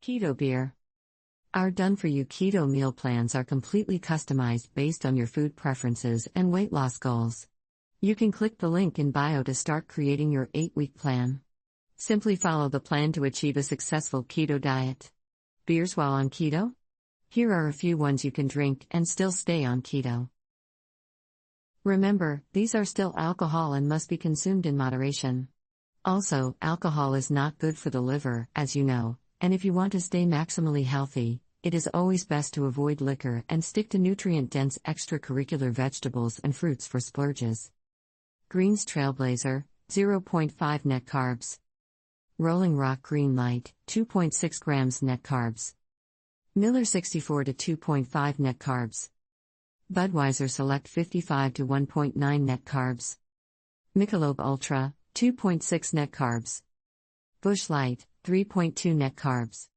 Keto beer. Our done-for-you keto meal plans are completely customized based on your food preferences and weight loss goals. You can click the link in bio to start creating your 8-week plan. Simply follow the plan to achieve a successful keto diet. Beers while on keto? Here are a few ones you can drink and still stay on keto. Remember, these are still alcohol and must be consumed in moderation. Also, alcohol is not good for the liver, as you know, and if you want to stay maximally healthy, it is always best to avoid liquor and stick to nutrient-dense extracurricular vegetables and fruits for splurges. Greens Trailblazer, 0.5 net carbs. Rolling Rock Green Light, 2.6 grams net carbs. Miller 64 to 2.5 net carbs. Budweiser Select 55 to 1.9 net carbs. Michelob Ultra, 2.6 net carbs. Busch Light, 3.2 net carbs.